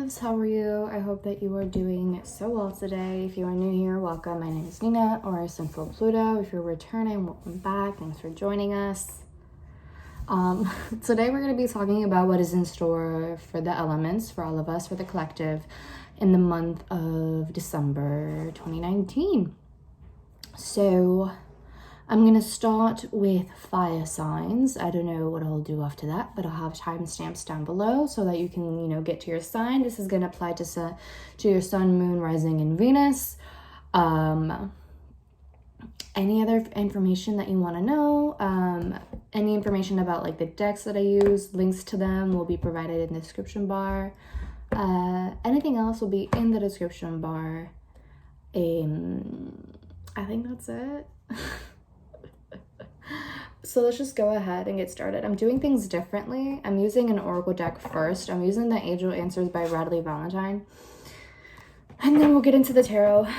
loves, how are you? I hope that you are doing so well today. If you are new here, welcome. My name is Nina, or Sinfulpluto. If you're returning, welcome back. Thanks for joining us. Today we're going to be talking about what is in store for the elements, for all of us, for the collective, in the month of December 2019. So I'm going to start with fire signs. I don't know what I'll do after that, but I'll have timestamps down below so that you can, get to your sign. This is going to apply to your sun, moon, rising, and Venus. Any other information that you want to know, any information about like the decks that I use, links to them will be provided in the description bar. Anything else will be in the description bar. I think that's it. So let's just go ahead and get started. I'm doing things differently. I'm using an oracle deck first. I'm using the Angel Answers by Radley Valentine. And then we'll get into the tarot.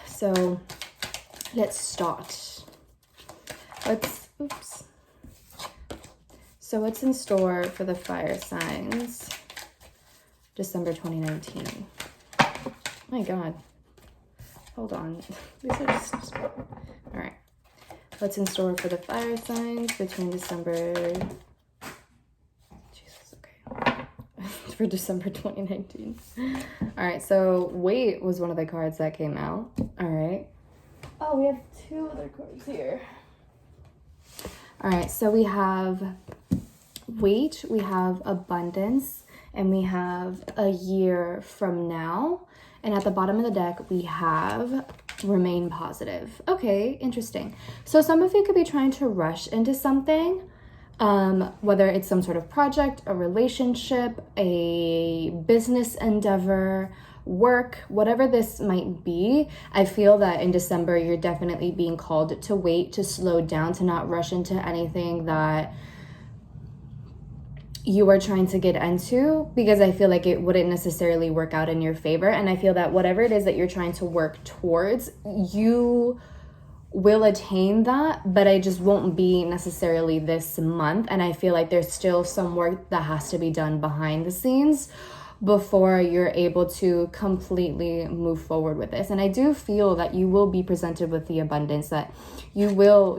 So let's start. So what's in store for the fire signs? December 2019. My God. Hold on. These are just... All right. What's in store for the fire signs between December... Jesus, okay. For December 2019. All right, so Wait was one of the cards that came out. All right. Oh, we have two other cards here. All right, so we have Wait, we have Abundance, and we have A Year From Now. And at the bottom of the deck, we have Remain Positive. Okay, interesting. So some of you could be trying to rush into something, whether it's some sort of project, a relationship, a business endeavor, work, whatever this might be. I feel that in December, you're definitely being called to wait, to slow down, to not rush into anything that you are trying to get into, because I feel like it wouldn't necessarily work out in your favor. And I feel that whatever it is that you're trying to work towards, you will attain that, but I just won't be necessarily this month. And I feel like there's still some work that has to be done behind the scenes before you're able to completely move forward with this. And I do feel that you will be presented with the abundance, that you will,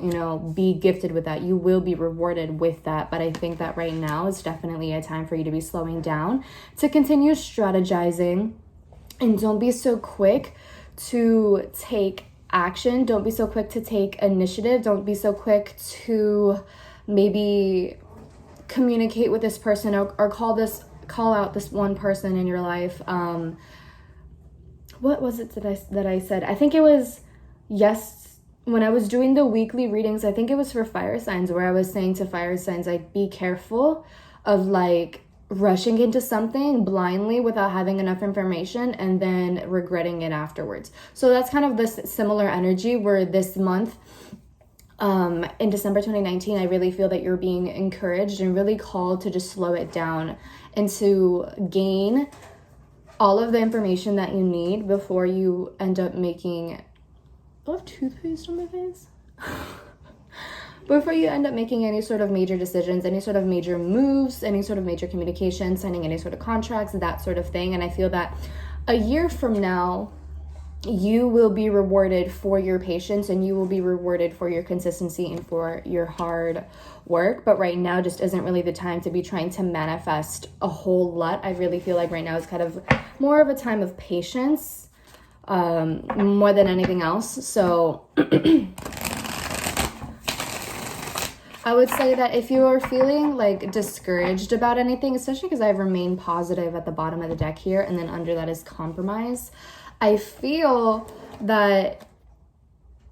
be gifted with that. You will be rewarded with that. But I think that right now is definitely a time for you to be slowing down, to continue strategizing, and don't be so quick to take action. Don't be so quick to take initiative. Don't be so quick to maybe communicate with this person or call out this one person in your life. What was it that I said? I think it was when I was doing the weekly readings, I think it was for fire signs, where I was saying to fire signs, like, be careful of like rushing into something blindly without having enough information and then regretting it afterwards. So that's kind of this similar energy where this month, in December 2019, I really feel that you're being encouraged and really called to just slow it down and to gain all of the information that you need before you end up making... I have toothpaste on my face. Before you end up making any sort of major decisions, any sort of major moves, any sort of major communication, signing any sort of contracts, that sort of thing. And I feel that a year from now, you will be rewarded for your patience, and you will be rewarded for your consistency and for your hard work. But right now just isn't really the time to be trying to manifest a whole lot. I really feel like right now is kind of more of a time of patience, more than anything else. So I would say that if you are feeling like discouraged about anything, especially because I remain positive at the bottom of the deck here, and then under that is compromise, I feel that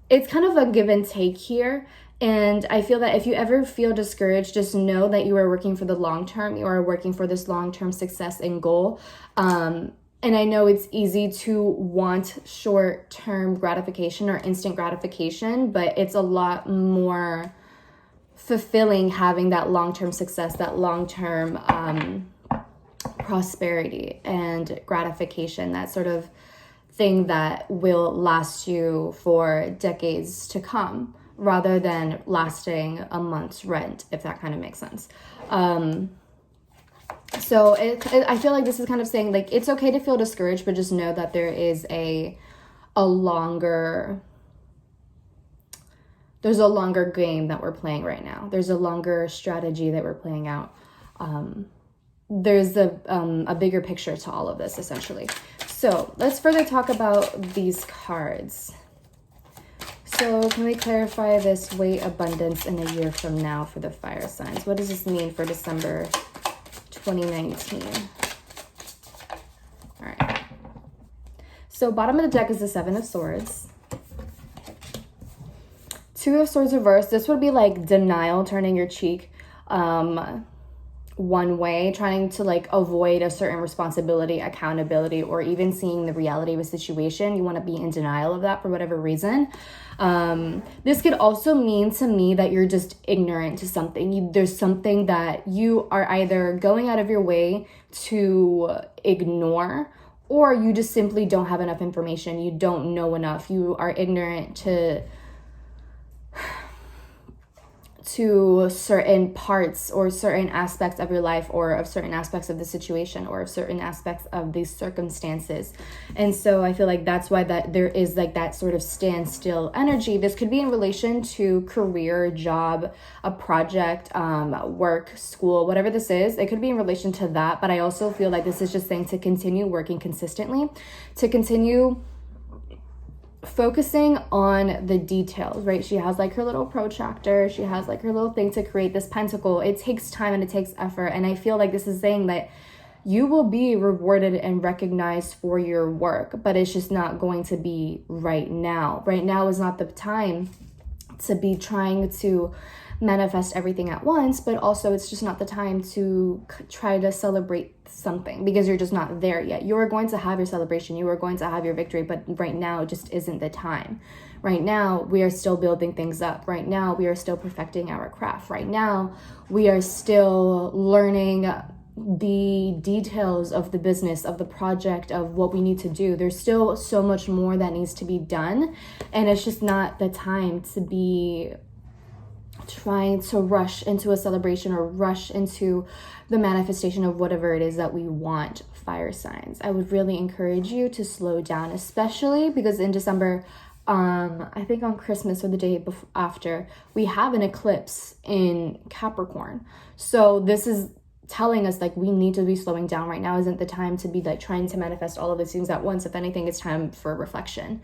it's kind of a give and take here. And I feel that if you ever feel discouraged, just know that you are working for the long term. You are working for this long-term success and goal. And I know it's easy to want short-term gratification or instant gratification, but it's a lot more fulfilling having that long-term success, that long-term prosperity and gratification, that sort of thing that will last you for decades to come, rather than lasting a month's rent, if that kind of makes sense. So I feel like this is kind of saying like it's okay to feel discouraged, but just know that there is a longer game that we're playing right now. There's a longer strategy that we're playing out. There's a bigger picture to all of this, essentially. So let's further talk about these cards. So can we clarify this weight abundance in a year from now for the fire signs? What does this mean for December 2019? All right. So bottom of the deck is the Seven of Swords. Two of Swords reversed. This would be like denial, turning your cheek one way, trying to like avoid a certain responsibility, accountability, or even seeing the reality of a situation. You want to be in denial of that for whatever reason. This could also mean to me that you're just ignorant to something. There's something that you are either going out of your way to ignore, or you just simply don't have enough information. You don't know enough. You are ignorant to certain parts or certain aspects of your life, or of certain aspects of the situation, or of certain aspects of these circumstances. And so I feel like that's why that there is like that sort of standstill energy. This could be in relation to career, job, a project, work, school, whatever this is. It could be in relation to that, but I also feel like this is just saying to continue working consistently, to continue focusing on the details, right? She has like her little protractor, she has like her little thing to create this pentacle. It takes time and it takes effort, and I feel like this is saying that you will be rewarded and recognized for your work, but it's just not going to be right now. Right now is not the time to be trying to manifest everything at once, but also it's just not the time to try to celebrate something, because you're just not there yet. You are going to have your celebration, you are going to have your victory, but right now just isn't the time. Right now we are still building things up. Right now we are still perfecting our craft. Right now we are still learning the details of the business, of the project, of what we need to do. There's still so much more that needs to be done, and it's just not the time to be trying to rush into a celebration or rush into the manifestation of whatever it is that we want, fire signs. I would really encourage you to slow down, especially because in December, I think on Christmas or the day after, we have an eclipse in Capricorn. So this is telling us like we need to be slowing down. Right now isn't the time to be like trying to manifest all of these things at once. If anything, it's time for reflection.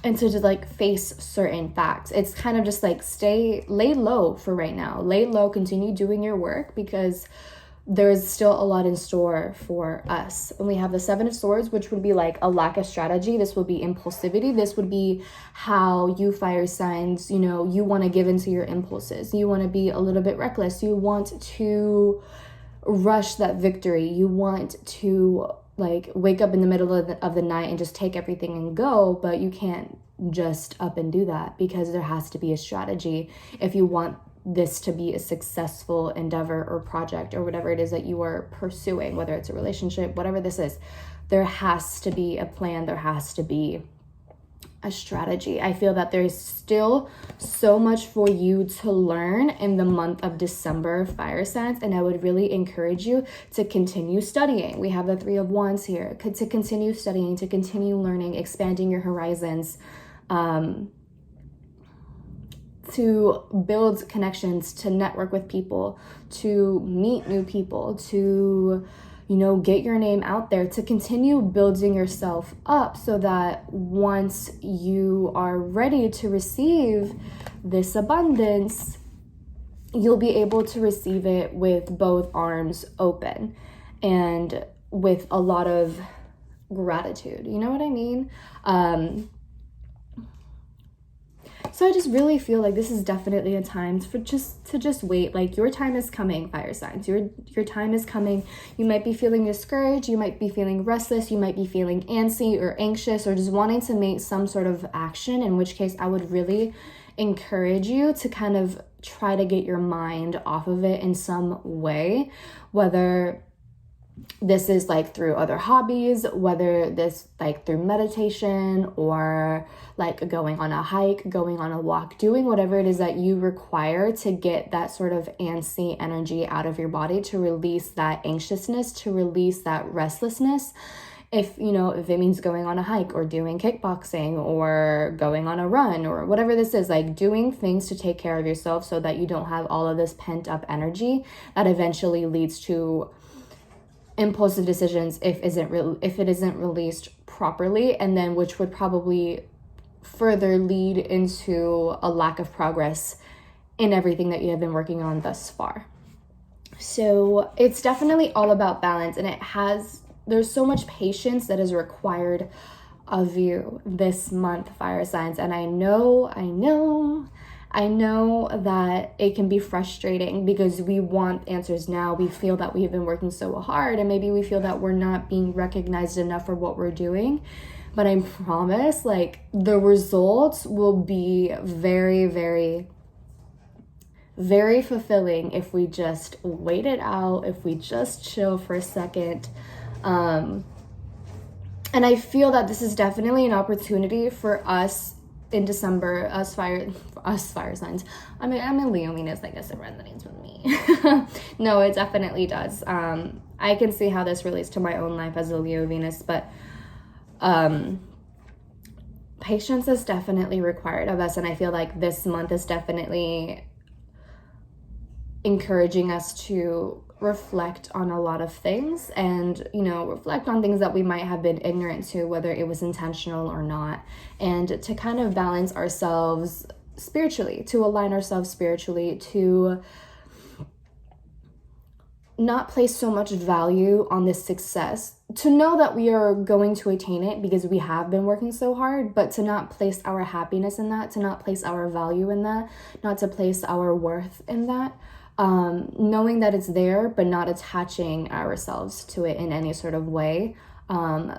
And to just like face certain facts. It's kind of just like lay low for right now. Lay low, continue doing your work, because there's still a lot in store for us. And we have the Seven of Swords, which would be like a lack of strategy. This would be impulsivity. This would be how you fire signs, you know, you want to give into your impulses. You want to be a little bit reckless. You want to rush that victory. You want to like wake up in the middle of the night and just take everything and go, but you can't just up and do that, because there has to be a strategy if you want this to be a successful endeavor or project or whatever it is that you are pursuing, whether it's a relationship, whatever this is. There has to be a plan, there has to be a strategy. I feel that there's still so much for you to learn in the month of December, fire signs, and I would really encourage you to continue studying. We have the Three of Wands here, to continue studying, to continue learning, expanding your horizons, to build connections, to network with people, to meet new people, to get your name out there, to continue building yourself up so that once you are ready to receive this abundance, you'll be able to receive it with both arms open and with a lot of gratitude. You know what I mean? So I just really feel like this is definitely a time to just wait. Like your time is coming, fire signs. Your time is coming. You might be feeling discouraged. You might be feeling restless. You might be feeling antsy or anxious or just wanting to make some sort of action, in which case I would really encourage you to kind of try to get your mind off of it in some way, whether this is like through other hobbies, whether this like through meditation or like going on a hike, going on a walk, doing whatever it is that you require to get that sort of antsy energy out of your body, to release that anxiousness, to release that restlessness. If it means going on a hike or doing kickboxing or going on a run or whatever this is, like doing things to take care of yourself so that you don't have all of this pent up energy that eventually leads to impulsive decisions if it isn't released properly, and then which would probably further lead into a lack of progress in everything that you have been working on thus far. So it's definitely all about balance, and there's so much patience that is required of you this month, fire signs. And I know that it can be frustrating because we want answers now. We feel that we've been working so hard, and maybe we feel that we're not being recognized enough for what we're doing. But I promise, like, the results will be very, very, very fulfilling if we just wait it out, if we just chill for a second. And I feel that this is definitely an opportunity for us in December, us fire signs. I mean, I'm a Leo Venus, I guess it resonates with me. No, it definitely does. I can see how this relates to my own life as a Leo Venus, but patience is definitely required of us, and I feel like this month is definitely encouraging us to reflect on a lot of things, and reflect on things that we might have been ignorant to, whether it was intentional or not, and to kind of balance ourselves spiritually, to align ourselves spiritually, to not place so much value on this success, to know that we are going to attain it because we have been working so hard, but to not place our happiness in that, to not place our value in that, not to place our worth in that. Knowing that it's there, but not attaching ourselves to it in any sort of way,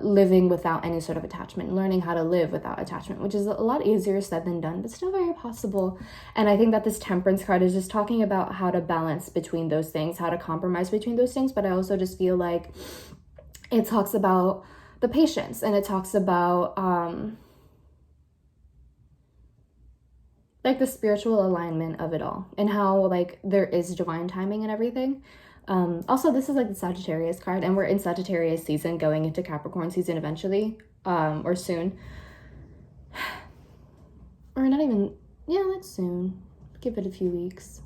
living without any sort of attachment, learning how to live without attachment, which is a lot easier said than done, but still very possible. And I think that this Temperance card is just talking about how to balance between those things, how to compromise between those things. But I also just feel like it talks about the patience, and it talks about like the spiritual alignment of it all, and how like there is divine timing and everything. Also, this is like the Sagittarius card, and we're in Sagittarius season, going into Capricorn season eventually, or soon. Or not even, yeah, that's soon. Give it a few weeks.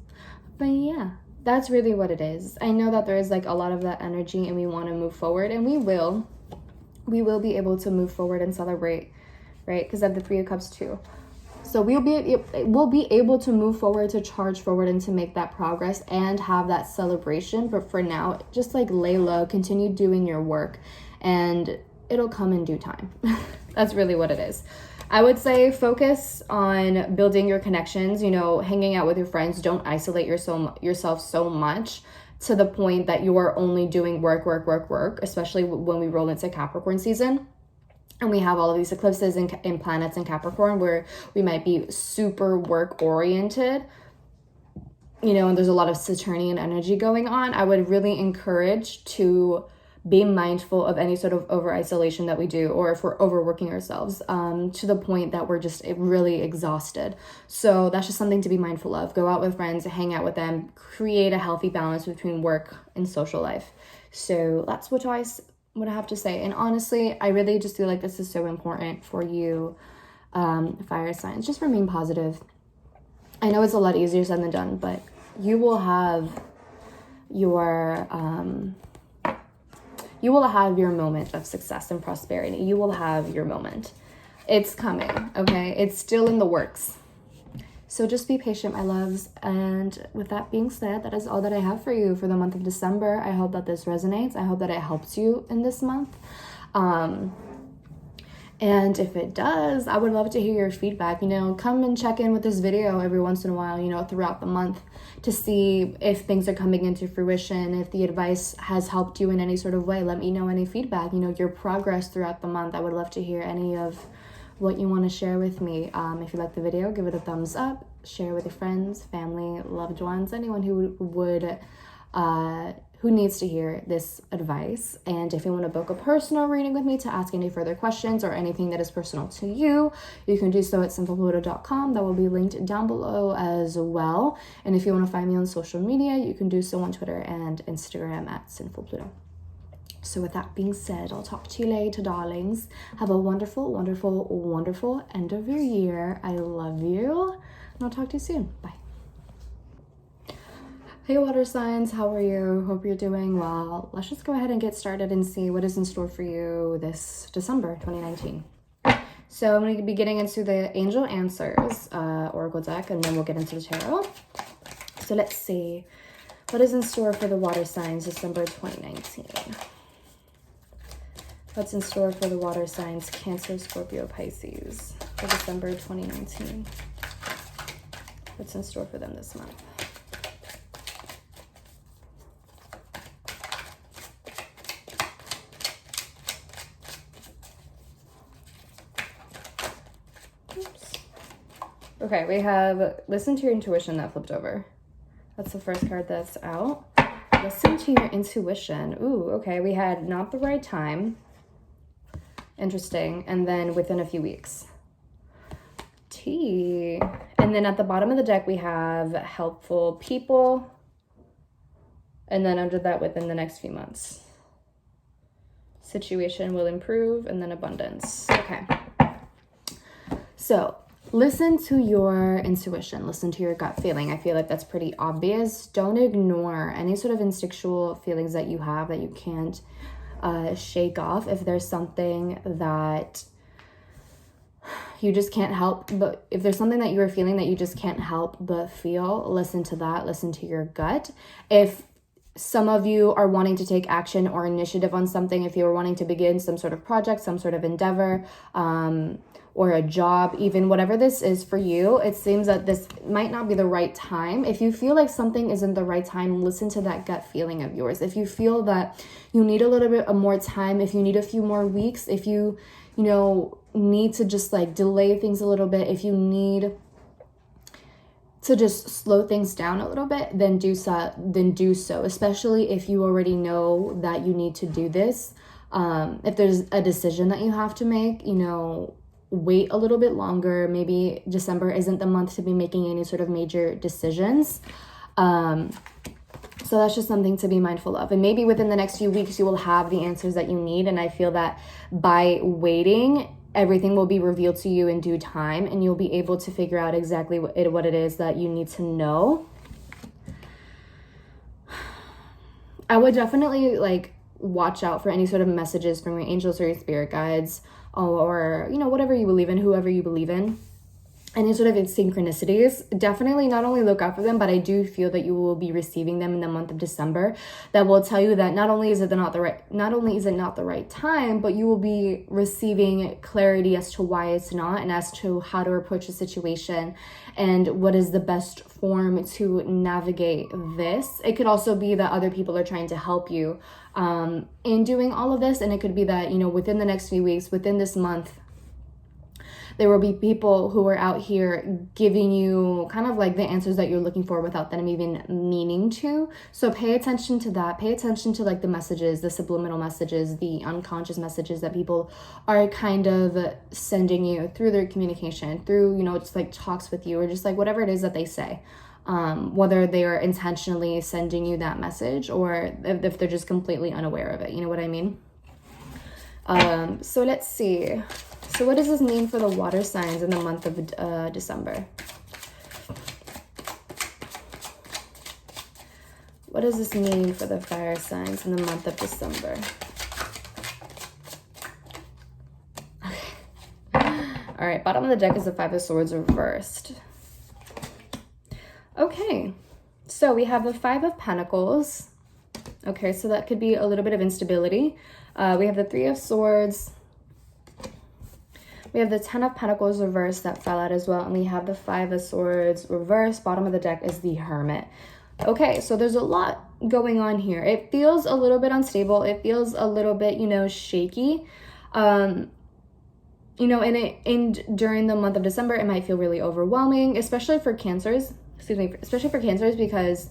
But yeah, that's really what it is. I know that there is like a lot of that energy, and we want to move forward, and we will be able to move forward and celebrate, right? Because I have the Three of Cups too. So we'll be able to move forward, to charge forward, and to make that progress and have that celebration. But for now, just like lay low, continue doing your work, and it'll come in due time. That's really what it is. I would say focus on building your connections, hanging out with your friends. Don't isolate yourself so much to the point that you are only doing work, especially when we roll into Capricorn season. And we have all of these eclipses in planets in Capricorn, where we might be super work oriented, and there's a lot of Saturnian energy going on. I would really encourage to be mindful of any sort of over isolation that we do, or if we're overworking ourselves to the point that we're just really exhausted. So that's just something to be mindful of. Go out with friends, hang out with them, create a healthy balance between work and social life. So that's what I have to say. And honestly, I really just feel like this is so important for you, fire signs. Just remain positive. I know it's a lot easier said than done, but you will have your moment of success and prosperity. You will have your moment. It's coming, okay? It's still in the works. So just be patient, my loves. And with that being said, that is all that I have for you for the month of December. I hope that this resonates. I hope that it helps you in this month. And if it does, I would love to hear your feedback. Come and check in with this video every once in a while, throughout the month, to see if things are coming into fruition, if the advice has helped you in any sort of way. Let me know any feedback, your progress throughout the month. I would love to hear any of what you want to share with me. If you like the video, give it a thumbs up, share with your friends, family, loved ones, anyone who would who needs to hear this advice. And if you want to book a personal reading with me to ask any further questions or anything that is personal to you, you can do so at sinfulpluto.com. That will be linked down below as well. And if you want to find me on social media, you can do so on Twitter and Instagram at Sinfulpluto. So with that being said, I'll talk to you later, darlings. Have a wonderful, wonderful, wonderful end of your year. I love you. And I'll talk to you soon. Bye. Hey water signs, how are you? Hope you're doing well. Let's just go ahead and get started and see what is in store for you this December 2019. So I'm going to be getting into the Angel Answers Oracle deck, and then we'll get into the tarot. So let's see what is in store for the water signs December 2019. What's in store for the water signs Cancer, Scorpio, Pisces for December 2019? What's in store for them this month? Okay, we have Listen to Your Intuition that flipped over. That's the first card that's out. Listen to your intuition. Ooh, okay. We had Not the Right Time. Interesting. And then Within a Few Weeks. Tea. And then at the bottom of the deck, we have Helpful People. And then under that, Within the Next Few Months. Situation will improve. And then Abundance. Okay. So listen to your intuition. Listen to your gut feeling. I feel like that's pretty obvious. Don't ignore any sort of instinctual feelings that you have that you can't shake off. If there's something that you just can't help, but if there's something that you're feeling that you just can't help but feel, listen to that. Listen to your gut. If some of you are wanting to take action or initiative on something, if you're wanting to begin some sort of project, some sort of endeavor, or a job, even whatever this is for you, it seems that this might not be the right time. If you feel like something isn't the right time, listen to that gut feeling of yours. If you feel that you need a little bit of more time, if you need a few more weeks, if you need to just like delay things a little bit, if you need to just slow things down a little bit, then do so, especially if you already know that you need to do this. If there's a decision that you have to make, wait a little bit longer. Maybe December isn't the month to be making any sort of major decisions. So that's just something to be mindful of. And maybe within the next few weeks, you will have the answers that you need. And I feel that by waiting, everything will be revealed to you in due time, and you'll be able to figure out exactly what it is that you need to know. I would definitely watch out for any sort of messages from your angels or your spirit guides, or whatever you believe in, whoever you believe in, any sort of synchronicities. Definitely not only look out for them, but I do feel that you will be receiving them in the month of December that will tell you that not only is it not the right time, but you will be receiving clarity as to why it's not, and as to how to approach the situation and what is the best form to navigate this. It could also be that other people are trying to help you in doing all of this, and it could be that within the next few weeks, within this month, there will be people who are out here giving you kind of like the answers that you're looking for without them even meaning to. So pay attention to that. Pay attention to the messages, the subliminal messages, the unconscious messages that people are kind of sending you through their communication, through, just talks with you, or just whatever it is that they say. Whether they are intentionally sending you that message, or if they're just completely unaware of it. You know what I mean? So let's see. So what does this mean for the water signs in the month of December? What does this mean for the fire signs in the month of December? Okay. All right, bottom of the deck is the Five of Swords reversed. Okay, so we have the Five of Pentacles. Okay, so that could be a little bit of instability. We have the Three of Swords. We have the Ten of Pentacles reversed that fell out as well. And we have the Five of Swords reversed. Bottom of the deck is the Hermit. Okay, so there's a lot going on here. It feels a little bit unstable. It feels a little bit, shaky. And during the month of December, it might feel really overwhelming, especially for Cancers. Especially for Cancers, because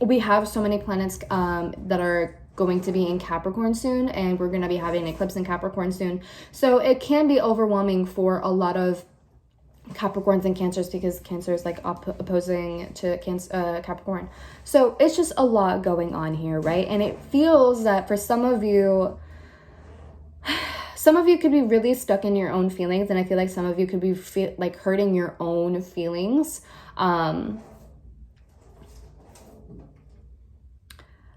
we have so many planets that are going to be in Capricorn soon, and we're going to be having an eclipse in Capricorn soon. So it can be overwhelming for a lot of Capricorns and Cancers, because Cancer is like opposing to Capricorn. So it's just a lot going on here, right? And it feels that for some of you could be really stuck in your own feelings, and I feel like some of you could be like hurting your own feelings.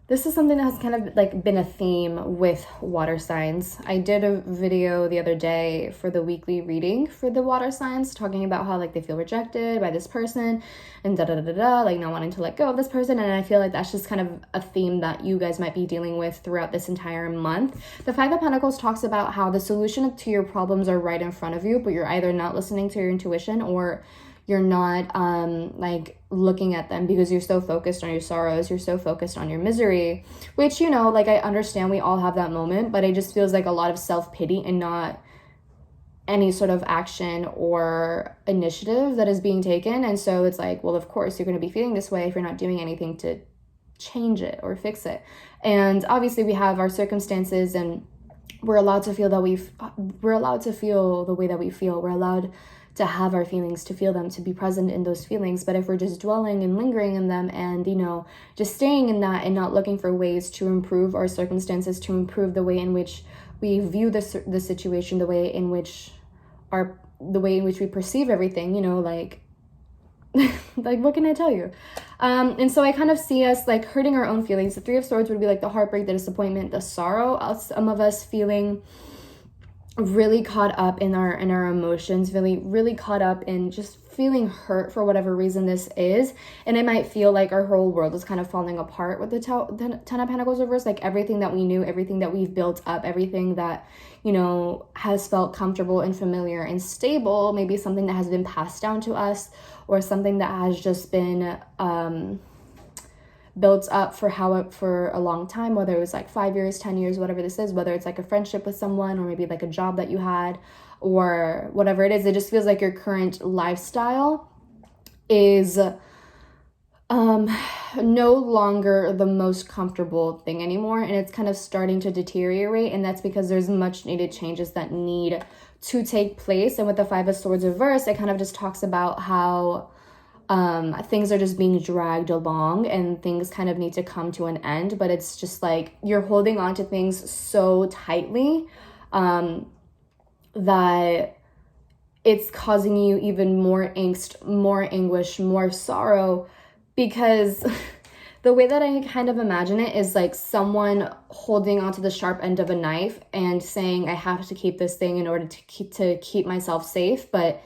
This is something that has kind of like been a theme with water signs. I did a video the other day for the weekly reading for the water signs, talking about how like they feel rejected by this person and like not wanting to let go of this person. And I feel like that's just kind of a theme that you guys might be dealing with throughout this entire month. The Five of Pentacles talks about how the solution to your problems are right in front of you, but you're either not listening to your intuition or you're not like looking at them because you're so focused on your sorrows, you're so focused on your misery, which, you know, like I understand we all have that moment, but it just feels like a lot of self-pity and not any sort of action or initiative that is being taken. And so it's like, well, of course you're going to be feeling this way if you're not doing anything to change it or fix it. And obviously we have our circumstances, and we're allowed to feel that we're allowed to feel the way that we feel. We're allowed to have our feelings, to feel them, to be present in those feelings. But if we're just dwelling and lingering in them and, you know, just staying in that and not looking for ways to improve our circumstances, to improve the way in which we view the situation, the way in which we perceive everything, you know, like like what can I tell you? And so I kind of see us like hurting our own feelings. The Three of Swords would be like the heartbreak, the disappointment, the sorrow. Some of us feeling really caught up in our emotions, really caught up in just feeling hurt for whatever reason this is. And it might feel like our whole world is kind of falling apart with the Ten of Pentacles reversed. Like everything that we knew, everything that we've built up, everything that, you know, has felt comfortable and familiar and stable, maybe something that has been passed down to us, or something that has just been built up for a long time, whether it was like 5 years, 10 years, whatever this is, whether it's like a friendship with someone or maybe like a job that you had or whatever it is. It just feels like your current lifestyle is no longer the most comfortable thing anymore, and it's kind of starting to deteriorate, and that's because there's much needed changes that need to take place. And with the Five of Swords reversed, it kind of just talks about how things are just being dragged along and things kind of need to come to an end, but it's just like you're holding on to things so tightly that it's causing you even more angst, more anguish, more sorrow, because the way that I kind of imagine it is like someone holding onto the sharp end of a knife and saying, I have to keep this thing in order to keep myself safe, but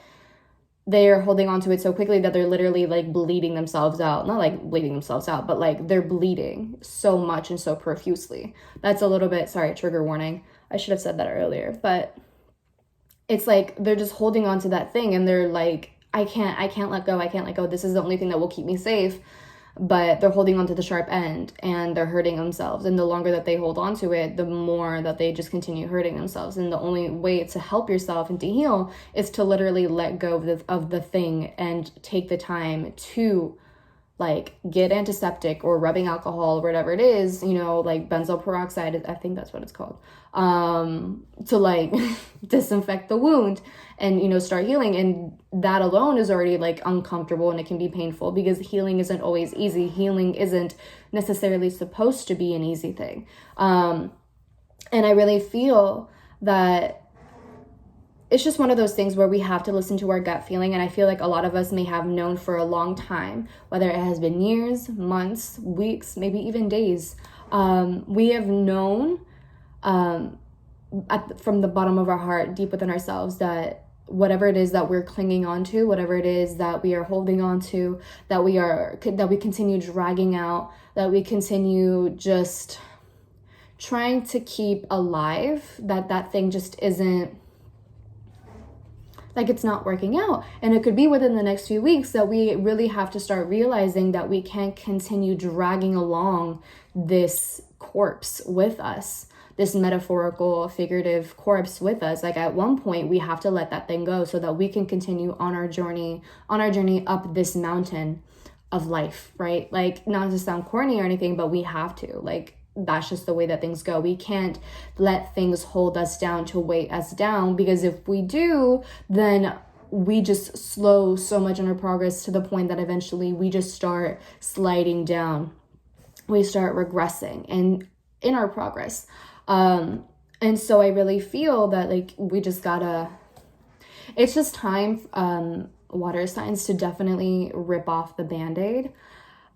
they're holding on to it so quickly that they're literally like bleeding themselves out. Not like bleeding themselves out, but like they're bleeding so much and so profusely. That's a little bit, sorry, trigger warning. I should have said that earlier, but it's like they're just holding on to that thing and they're like, I can't let go. I can't let go. This is the only thing that will keep me safe. But they're holding on to the sharp end and they're hurting themselves. And the longer that they hold on to it, the more that they just continue hurting themselves. And the only way to help yourself and to heal is to literally let go of the thing and take the time to like get antiseptic or rubbing alcohol or whatever it is, you know, like benzoyl peroxide, I think that's what it's called, to like disinfect the wound and, you know, start healing. And that alone is already like uncomfortable and it can be painful because healing isn't always easy. Healing isn't necessarily supposed to be an easy thing. And I really feel that it's just one of those things where we have to listen to our gut feeling. And I feel like a lot of us may have known for a long time, whether it has been years, months, weeks, maybe even days. We have known from the bottom of our heart, deep within ourselves, that whatever it is that we're clinging on to, whatever it is that we are holding on to, that we continue dragging out, that we continue just trying to keep alive, that thing just isn't, like, it's not working out. And it could be within the next few weeks that we really have to start realizing that we can't continue dragging along this corpse with us, this metaphorical, figurative corpse with us. Like, at one point we have to let that thing go so that we can continue on our journey up this mountain of life, right? Like, not to sound corny or anything, but we have to. Like, that's just the way that things go. We can't let things hold us down to weight us down, because if we do, then we just slow so much in our progress to the point that eventually we just start sliding down. We start regressing and in our progress. And so I really feel that, like, we just gotta, it's just time, water signs, to definitely rip off the Band-Aid.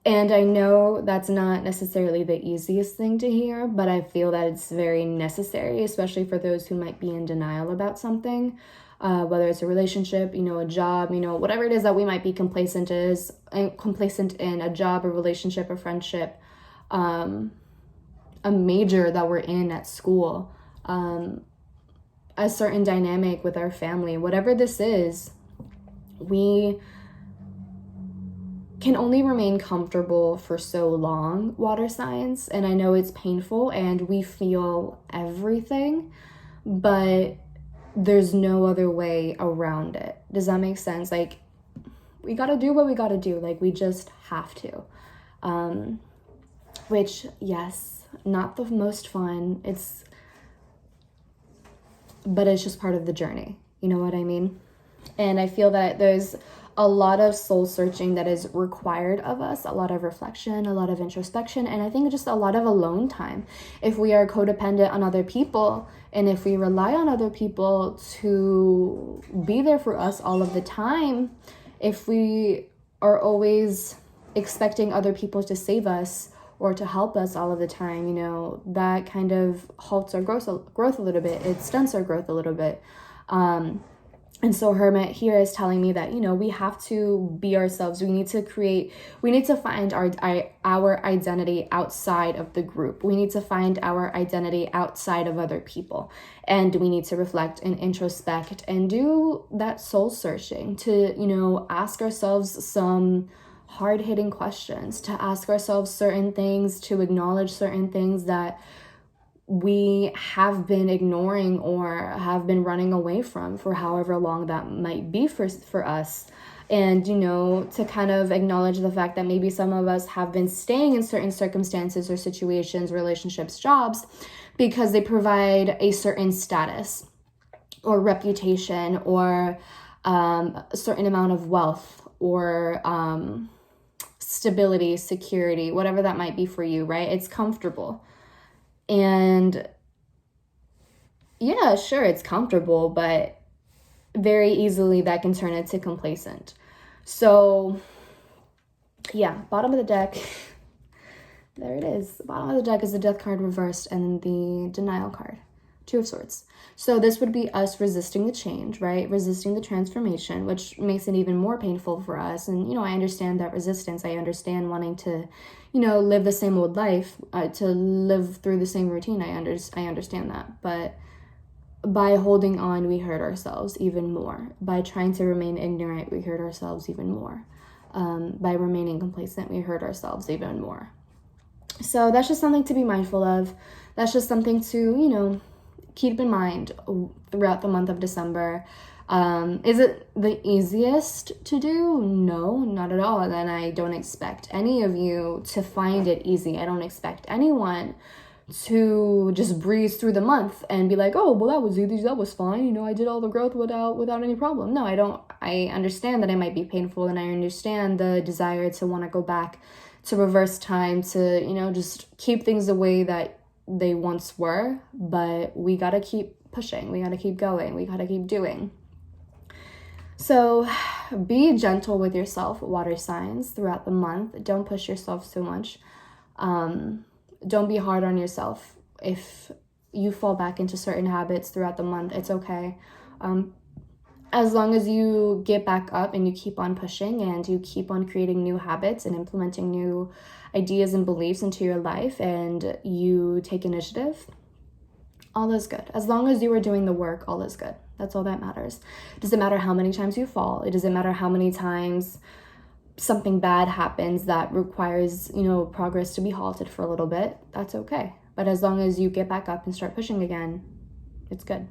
And I know that's not necessarily the easiest thing to hear, but I feel that it's very necessary, especially for those who might be in denial about something, whether it's a relationship, you know, a job, you know, whatever it is that we might be complacent in, a job, a relationship, a friendship, a major that we're in at school, a certain dynamic with our family, whatever this is, we can only remain comfortable for so long, water signs. And I know it's painful and we feel everything, but there's no other way around it. Does that make sense? Like, we gotta do what we gotta do. Like, we just have to. Which, yes, not the most fun. But it's just part of the journey. You know what I mean? And I feel that there's a lot of soul searching that is required of us, a lot of reflection, a lot of introspection, and I think just a lot of alone time. If we are codependent on other people, and if we rely on other people to be there for us all of the time, if we are always expecting other people to save us or to help us all of the time, you know, that kind of halts our growth a little bit. It stunts our growth a little bit. And so Hermit here is telling me that, you know, we have to be ourselves. We need to find our identity outside of the group. We need to find our identity outside of other people. And we need to reflect and introspect and do that soul searching to, you know, ask ourselves some hard-hitting questions, to ask ourselves certain things, to acknowledge certain things that we have been ignoring or have been running away from for however long that might be for us. And, you know, to kind of acknowledge the fact that maybe some of us have been staying in certain circumstances or situations, relationships, jobs, because they provide a certain status or reputation or a certain amount of wealth or stability, security, whatever that might be for you, right? It's comfortable. And yeah, sure, it's comfortable, but very easily that can turn into complacent. So yeah, bottom of the deck, there it is. Bottom of the deck is the Death card reversed and the Denial card, Two of Swords. So this would be us resisting the change, right? Resisting the transformation, which makes it even more painful for us. And, you know, I understand that resistance. I understand wanting to, you know, live the same old life, to live through the same routine. I understand that. But by holding on, we hurt ourselves even more. By trying to remain ignorant, we hurt ourselves even more. By remaining complacent, we hurt ourselves even more. So that's just something to be mindful of. That's just something to, you know, keep in mind throughout the month of December. Is it the easiest to do? No, not at all. And I don't expect any of you to find it easy. I don't expect anyone to just breeze through the month and be like, oh, well, that was easy, that was fine, you know, I did all the growth without any problem. No, I don't. I understand that it might be painful, and I understand the desire to want to go back to reverse time, to, you know, just keep things the way that they once were. But we gotta keep pushing, we gotta keep going, we gotta keep doing. So be gentle with yourself, water signs, throughout the month. Don't push yourself so much. Don't be hard on yourself. If you fall back into certain habits throughout the month, it's okay. As long as you get back up and you keep on pushing and you keep on creating new habits and implementing new ideas and beliefs into your life, and you take initiative, all is good. As long as you are doing the work, all is good. That's all that matters. It doesn't matter how many times you fall. It doesn't matter how many times something bad happens that requires, you know, progress to be halted for a little bit. That's okay. But as long as you get back up and start pushing again, it's good.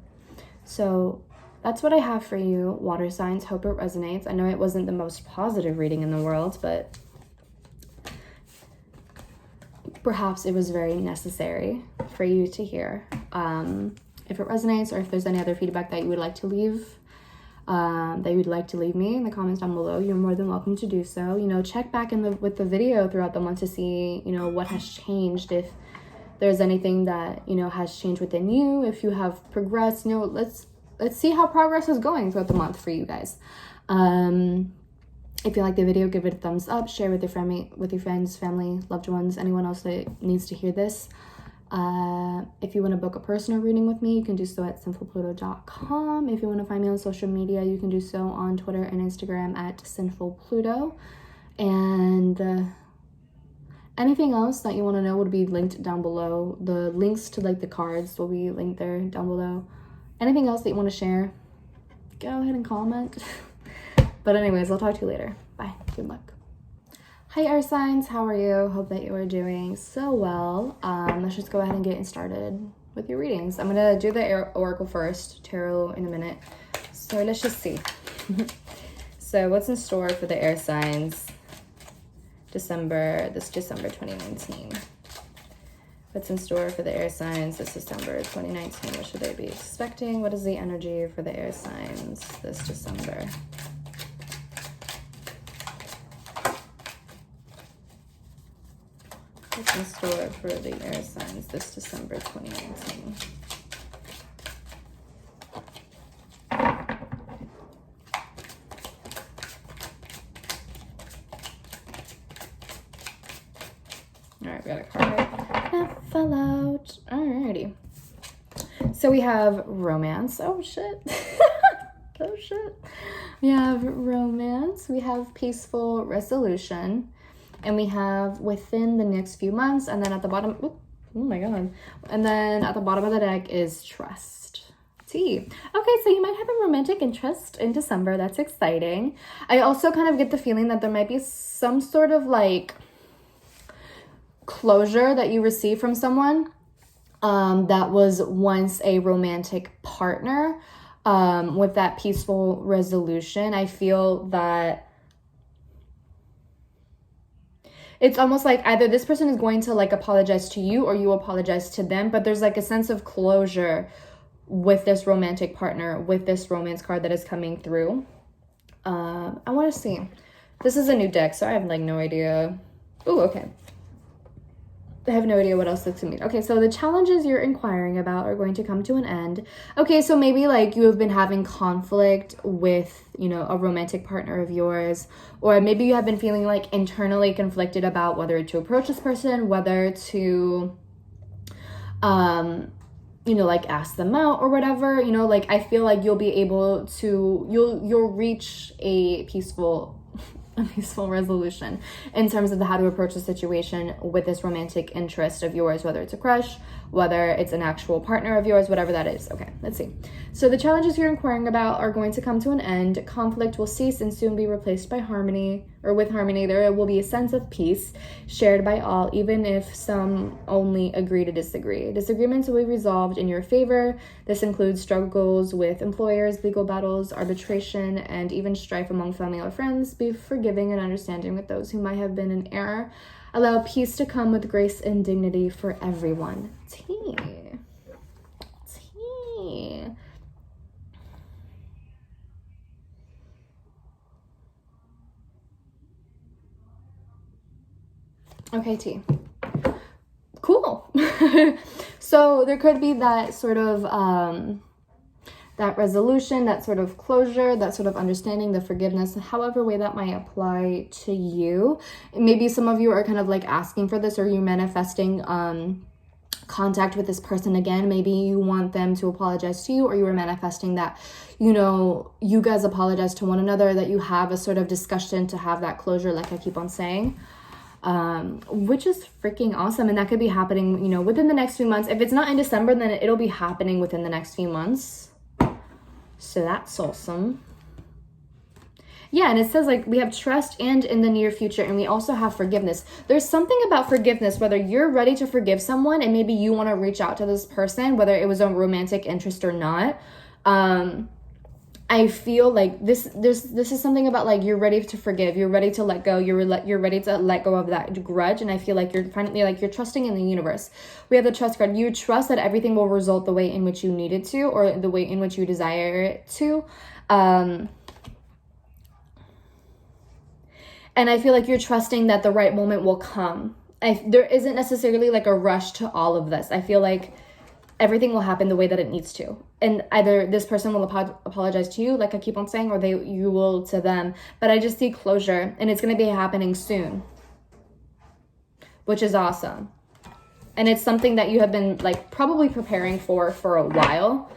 So that's what I have for you, water signs. Hope it resonates. I know it wasn't the most positive reading in the world, but perhaps it was very necessary for you to hear. If it resonates, or if there's any other feedback that you would like to leave, me in the comments down below, you're more than welcome to do so. You know, check back with the video throughout the month to see, you know, what has changed, if there's anything that, you know, has changed within you, if you have progressed. You know, let's see how progress is going throughout the month for you guys. If you like the video, give it a thumbs up, share with your friends, family, loved ones, anyone else that needs to hear this. If you want to book a personal reading with me, you can do so at sinfulpluto.com. If you want to find me on social media, you can do so on Twitter and Instagram at Sinfulpluto. And anything else that you want to know would be linked down below. The links to like the cards will be linked there down below. Anything else that you want to share, go ahead and comment. But anyways, I'll talk to you later. Bye. Good luck. Hi, air signs. How are you? Hope that you are doing so well. Let's just go ahead and get started with your readings. I'm going to do the oracle first, tarot in a minute. So let's just see. So what's in store for the air signs December 2019? What's in store for the air signs this December 2019? What should they be expecting? What is the energy for the air signs this December? What's in store for the air signs this December 2019? Alright, we got a card that fell out. Alrighty. So we have romance. Oh shit. Oh shit. We have romance. We have peaceful resolution. And we have within the next few months, and then at the bottom, oh my god. And then at the bottom of the deck is trust. T. Okay, so you might have a romantic interest in December. That's exciting. I also kind of get the feeling that there might be some sort of like closure that you receive from someone that was once a romantic partner. With that peaceful resolution, I feel that it's almost like either this person is going to like apologize to you or you apologize to them, but there's like a sense of closure with this romantic partner, with this romance card that is coming through. I want to see. This is a new deck, so I have like no idea. Oh, okay. I have no idea what else this can mean. Okay, so the challenges you're inquiring about are going to come to an end. Okay, so maybe like you have been having conflict with, you know, a romantic partner of yours, or maybe you have been feeling like internally conflicted about whether to approach this person, whether to, you know, like ask them out or whatever. You know, like I feel like you'll be able to, you'll reach a peaceful resolution in terms of how to approach the situation with this romantic interest of yours, whether it's a crush, whether it's an actual partner of yours, whatever that is. Okay, let's see. So the challenges you're inquiring about are going to come to an end. Conflict will cease and soon be replaced by harmony, or with harmony. There will be a sense of peace shared by all, even if some only agree to disagree. Disagreements will be resolved in your favor. This includes struggles with employers, legal battles, arbitration, and even strife among family or friends. Be forgiving and understanding with those who might have been in error. Allow peace to come with grace and dignity for everyone. T. Okay, T. Cool. So there could be that sort of that resolution, that sort of closure, that sort of understanding, the forgiveness, however way that might apply to you. Maybe some of you are kind of like asking for this, or you're manifesting contact with this person again. Maybe you want them to apologize to you, or you were manifesting that, you know, you guys apologize to one another, that you have a sort of discussion to have that closure, like I keep on saying. Which is freaking awesome. And that could be happening, you know, within the next few months. If it's not in December, then it'll be happening within the next few months. So that's awesome. Yeah, and it says like we have trust and in the near future, and we also have forgiveness. There's something about forgiveness, whether you're ready to forgive someone and maybe you want to reach out to this person, whether it was a romantic interest or not. I feel like this is something about like you're ready to forgive, you're ready to let go, you're ready to let go of that grudge. And I feel like you're finally like you're trusting in the universe. We have the trust card. You trust that everything will result the way in which you need it to, or the way in which you desire it to. And I feel like you're trusting that the right moment will come. There isn't necessarily like a rush to all of this. I feel like everything will happen the way that it needs to. And either this person will apologize to you, like I keep on saying, or you will to them. But I just see closure, and it's going to be happening soon, which is awesome. And it's something that you have been like probably preparing for a while.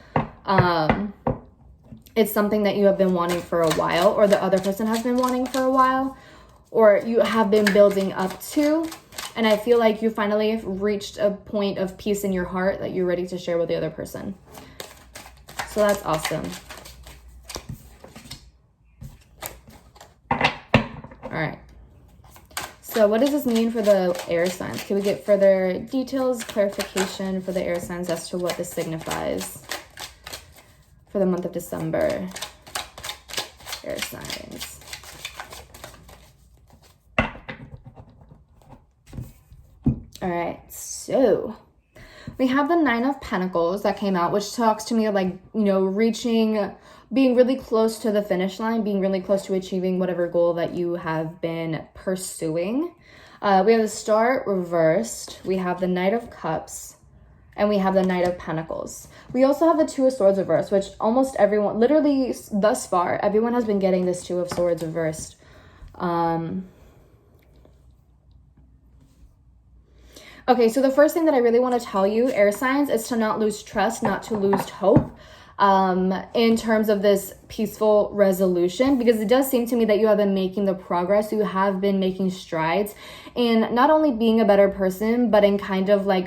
It's something that you have been wanting for a while, or the other person has been wanting for a while, or you have been building up to. And I feel like you finally reached a point of peace in your heart that you're ready to share with the other person. So that's awesome. All right. So what does this mean for the air signs? Can we get further details, clarification for the air signs as to what this signifies for the month of December? Air signs. All right, so we have the 9 of Pentacles that came out, which talks to me of like, you know, being really close to the finish line, being really close to achieving whatever goal that you have been pursuing. We have the Star reversed. We have the Knight of Cups, and we have the Knight of Pentacles. We also have the 2 of Swords reversed, which almost everyone, literally thus far, everyone has been getting this 2 of Swords reversed. Okay, so the first thing that I really want to tell you, air signs, is to not lose trust, not to lose hope in terms of this peaceful resolution, because it does seem to me that you have been making the progress, you have been making strides in not only being a better person, but in kind of like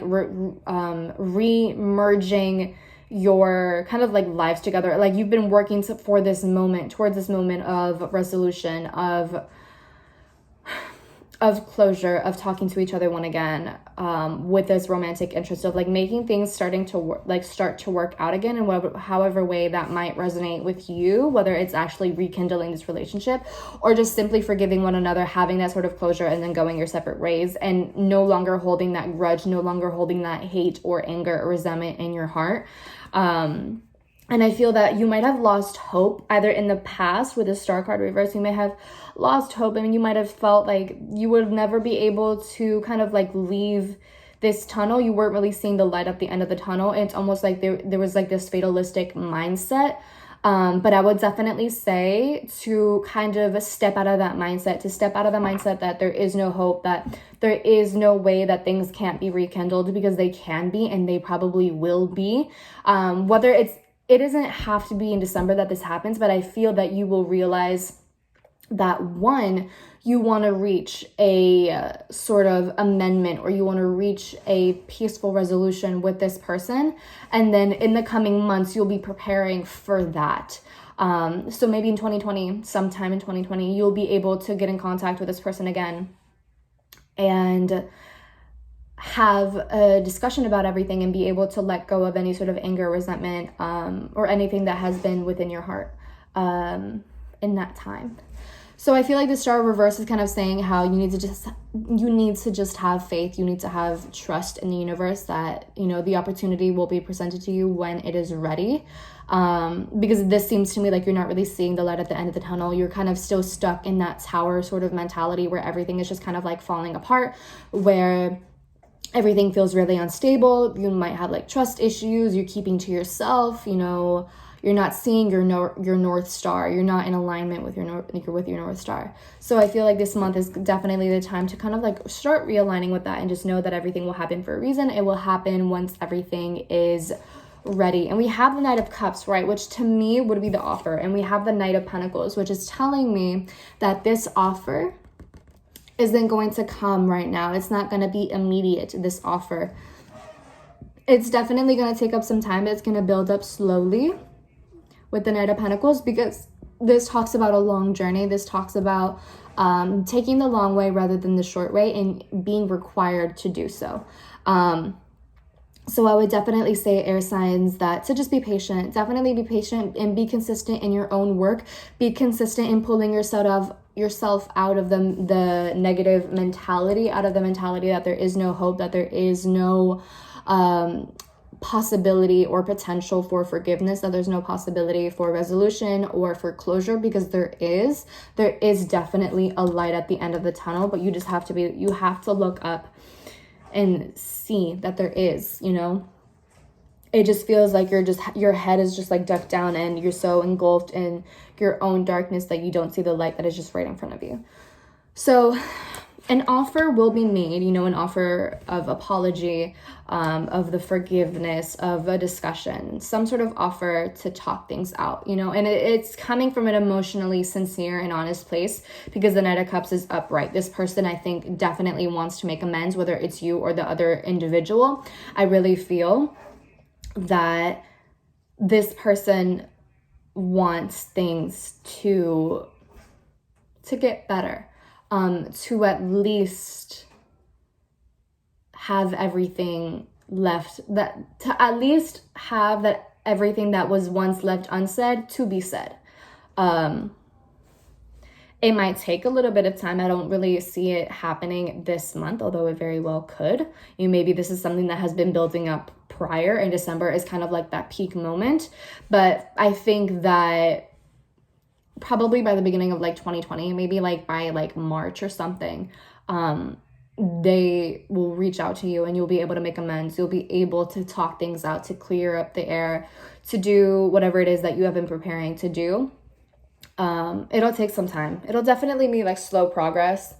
re-merging your kind of like lives together. Like you've been working for this moment, towards this moment of resolution, of closure, of talking to each other one again, with this romantic interest of like making things start to work out again, and however way that might resonate with you, whether it's actually rekindling this relationship or just simply forgiving one another, having that sort of closure, and then going your separate ways, and no longer holding that grudge, no longer holding that hate or anger or resentment in your heart. And I feel that you might have lost hope either in the past with the Star card reverse. You may have lost hope. I mean, you might have felt like you would never be able to kind of like leave this tunnel. You weren't really seeing the light at the end of the tunnel. And it's almost like there was like this fatalistic mindset. But I would definitely say to kind of step out of that mindset, that there is no hope, that there is no way that things can't be rekindled, because they can be, and they probably will be. It doesn't have to be in December that this happens, but I feel that you will realize that, one, you want to reach a sort of amendment, or you want to reach a peaceful resolution with this person. And then in the coming months, you'll be preparing for that. So maybe in 2020, sometime in 2020, you'll be able to get in contact with this person again and have a discussion about everything, and be able to let go of any sort of anger, resentment, or anything that has been within your heart in that time. So I feel like the Star reverse is kind of saying how you need to just have faith. You need to have trust in the universe that, you know, the opportunity will be presented to you when it is ready. Because this seems to me like you're not really seeing the light at the end of the tunnel. You're kind of still stuck in that tower sort of mentality where everything is just kind of like falling apart, where everything feels really unstable. You might have like trust issues. You're keeping to yourself, you know, you're not seeing your North Star. You're not in alignment with your North Star. So I feel like this month is definitely the time to kind of like start realigning with that, and just know that everything will happen for a reason. It will happen once everything is ready. And we have the Knight of Cups, right, which to me would be the offer. And we have the Knight of Pentacles, which is telling me that this offer isn't going to come right now. It's not going to be immediate, this offer. It's definitely going to take up some time. It's going to build up slowly with the Knight of Pentacles, because this talks about a long journey. This talks about taking the long way rather than the short way, and being required to do so. So I would definitely say, air signs, that to just be patient. Definitely be patient and be consistent in your own work. Be consistent in pulling yourself out of the negative mentality, out of the mentality that there is no hope, that there is no possibility or potential for forgiveness, that there's no possibility for resolution or for closure, because there is definitely a light at the end of the tunnel, but you have to look up and see that there is, you know. It just feels like your head is just like ducked down and you're so engulfed in your own darkness that you don't see the light that is just right in front of you. So an offer will be made, you know, an offer of apology, of the forgiveness, of a discussion, some sort of offer to talk things out, you know, and it's coming from an emotionally sincere and honest place, because the Knight of Cups is upright. This person, I think, definitely wants to make amends, whether it's you or the other individual. I really feel that this person wants things to get better. To at least have everything everything that was once left unsaid to be said. It might take a little bit of time. I don't really see it happening this month, although it very well could. Maybe this is something that has been building up prior, and December is kind of like that peak moment. But I think that probably by the beginning of like 2020, maybe like by like March or something, they will reach out to you and you'll be able to make amends. You'll be able to talk things out, to clear up the air, to do whatever it is that you have been preparing to do. It'll take some time. It'll definitely be like slow progress.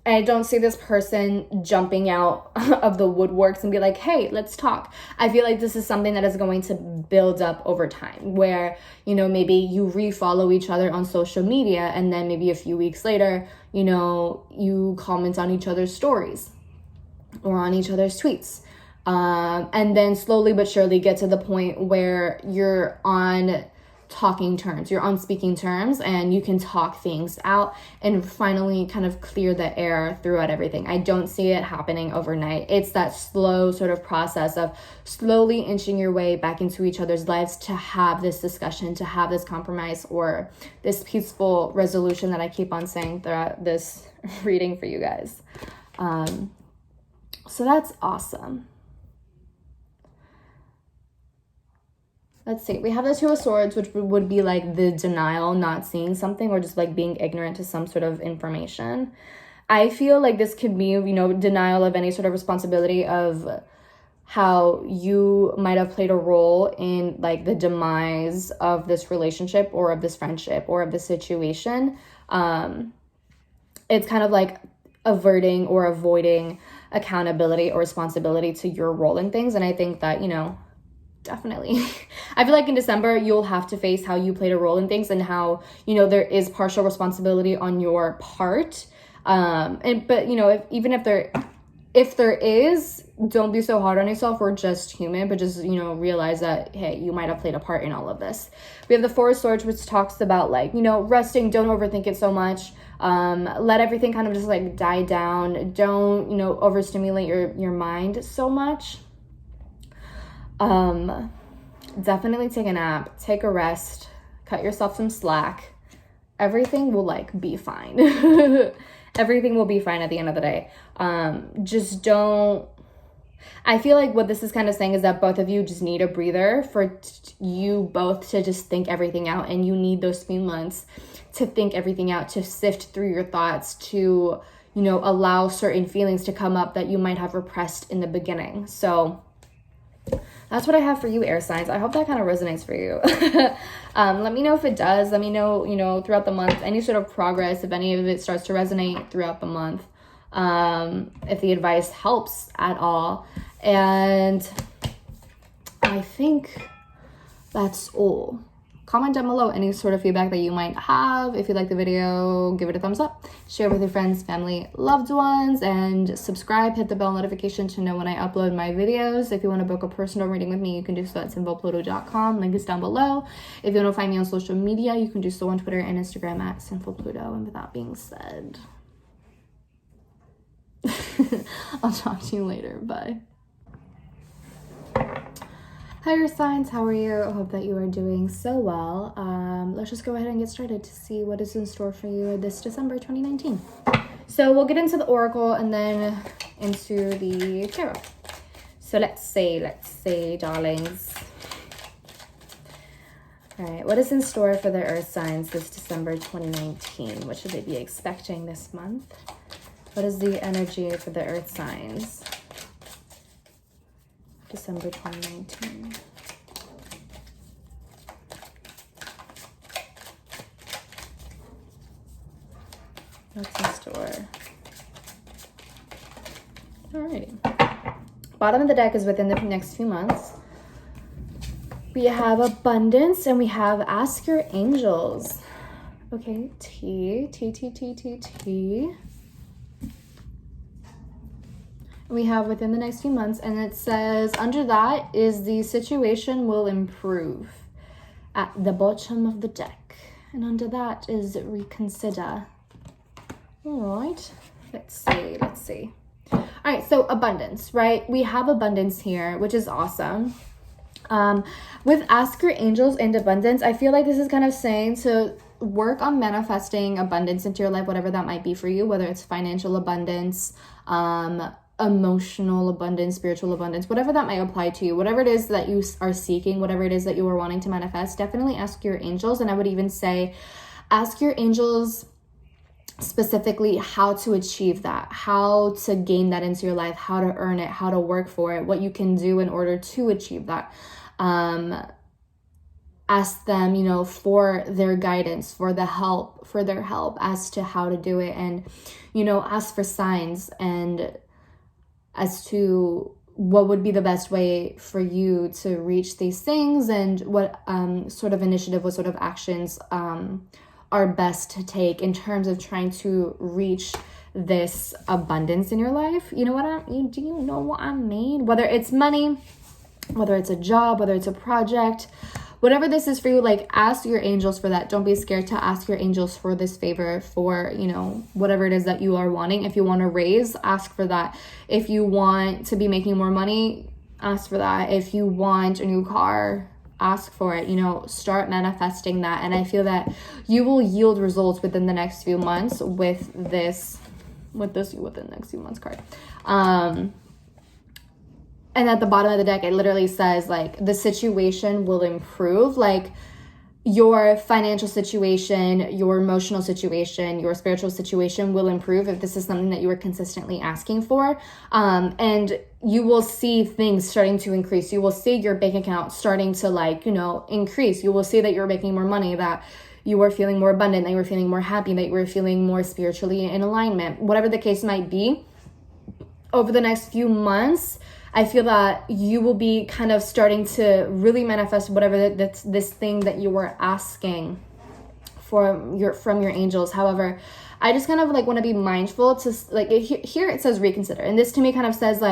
I don't see this person jumping out of the woodworks and be like, hey, let's talk. I feel like this is something that is going to build up over time, where, you know, maybe you refollow each other on social media, and then maybe a few weeks later, you know, you comment on each other's stories or on each other's tweets. And then slowly but surely get to the point where you're on talking terms, you're on speaking terms, and you can talk things out and finally kind of clear the air throughout everything. I don't see it happening overnight. It's that slow sort of process of slowly inching your way back into each other's lives to have this discussion, to have this compromise, or this peaceful resolution that I keep on saying throughout this reading for you guys. So that's awesome. Let's see, we have the Two of Swords, which would be like the denial, not seeing something, or just like being ignorant to some sort of information. I feel like this could be, you know, denial of any sort of responsibility of how you might have played a role in like the demise of this relationship or of this friendship or of the situation. It's kind of like averting or avoiding accountability or responsibility to your role in things. And I think that, you know, definitely. I feel like in December, you'll have to face how you played a role in things and how, you know, there is partial responsibility on your part. But, you know, if there is, don't be so hard on yourself. We're just human, but just, you know, realize that, hey, you might have played a part in all of this. We have the Four of Swords, which talks about like, you know, resting, don't overthink it so much. Let everything kind of just like die down. Don't, you know, overstimulate your mind so much. Definitely take a nap, take a rest, cut yourself some slack. Everything will like be fine. Everything will be fine at the end of the day. Just don't, I feel like what this is kind of saying is that both of you just need a breather for you both to just think everything out, and you need those few months to think everything out, to sift through your thoughts, to, you know, allow certain feelings to come up that you might have repressed in the beginning. So that's what I have for you, air signs. I hope that kind of resonates for you. Let me know if it does. Let me know, you know, throughout the month, any sort of progress, if any of it starts to resonate throughout the month, if the advice helps at all. And I think that's all. Comment down below any sort of feedback that you might have. If you like the video, give it a thumbs up. Share with your friends, family, loved ones, and subscribe. Hit the bell notification to know when I upload my videos. If you want to book a personal reading with me, you can do so at Sinfulpluto.com. Link is down below. If you want to find me on social media, you can do so on Twitter and Instagram at Sinfulpluto. And with that being said, I'll talk to you later. Bye. Fire signs, how are you? I hope that you are doing so well. Let's just go ahead and get started to see what is in store for you this December 2019. So we'll get into the oracle and then into the tarot. So let's see, darlings. All right, what is in store for the earth signs this December 2019? What should they be expecting this month? What is the energy for the earth signs? December 2019. What's in store? Alrighty. Bottom of the deck is within the next few months. We have abundance and we have ask your angels. Okay, T. We have within the next few months, and it says under that is the situation will improve at the bottom of the deck, and under that is reconsider. All right, let's see. All right, so abundance, right? We have abundance here, which is awesome. With ask your angels and abundance, I feel like this is kind of saying to work on manifesting abundance into your life, whatever that might be for you, whether it's financial abundance, emotional abundance, spiritual abundance, whatever that might apply to you, whatever it is that you are seeking, whatever it is that you are wanting to manifest, definitely ask your angels. And I would even say ask your angels specifically how to achieve that, how to gain that into your life, how to earn it, how to work for it, what you can do in order to achieve that. Ask them, for their guidance, for their help as to how to do it, and, ask for signs and as to what would be the best way for you to reach these things, and what sort of initiative, what sort of actions are best to take in terms of trying to reach this abundance in your life. Do you know what I mean? Whether it's money, whether it's a job, whether it's a project, whatever this is for you, like ask your angels for that. Don't be scared to ask your angels for this favor, for, whatever it is that you are wanting. If you want to raise, ask for that. If you want to be making more money, ask for that. If you want a new car, ask for it. Start manifesting that. And I feel that you will yield results within the next few months with this within the next few months card. And at the bottom of the deck, it literally says, like, the situation will improve. Like, your financial situation, your emotional situation, your spiritual situation will improve if this is something that you are consistently asking for. And you will see things starting to increase. You will see your bank account starting to, increase. You will see that you're making more money, that you are feeling more abundant, that you are feeling more happy, that you are feeling more spiritually in alignment. Whatever the case might be, over the next few months, I feel that you will be kind of starting to really manifest whatever this thing that you were asking from your angels. However, I just kind of want to be mindful to here it says reconsider, and this to me kind of says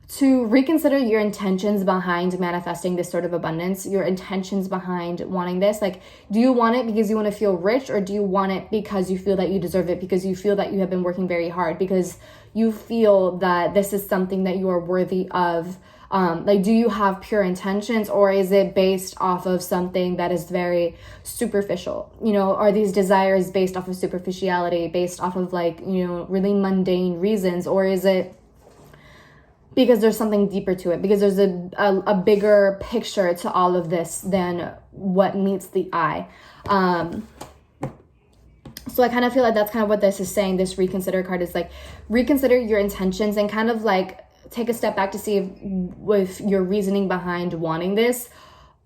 to reconsider your intentions behind manifesting this sort of abundance, your intentions behind wanting this. Do you want it because you want to feel rich, or do you want it because you feel that you deserve it, because you feel that you have been working very hard, because you feel that this is something that you are worthy of? Do you have pure intentions, or is it based off of something that is very superficial? Are these desires based off of superficiality, based off of really mundane reasons, or is it because there's something deeper to it, because there's a bigger picture to all of this than what meets the eye? So I kind of feel like that's kind of what this is saying. This reconsider card is reconsider your intentions and kind of take a step back to see if your reasoning behind wanting this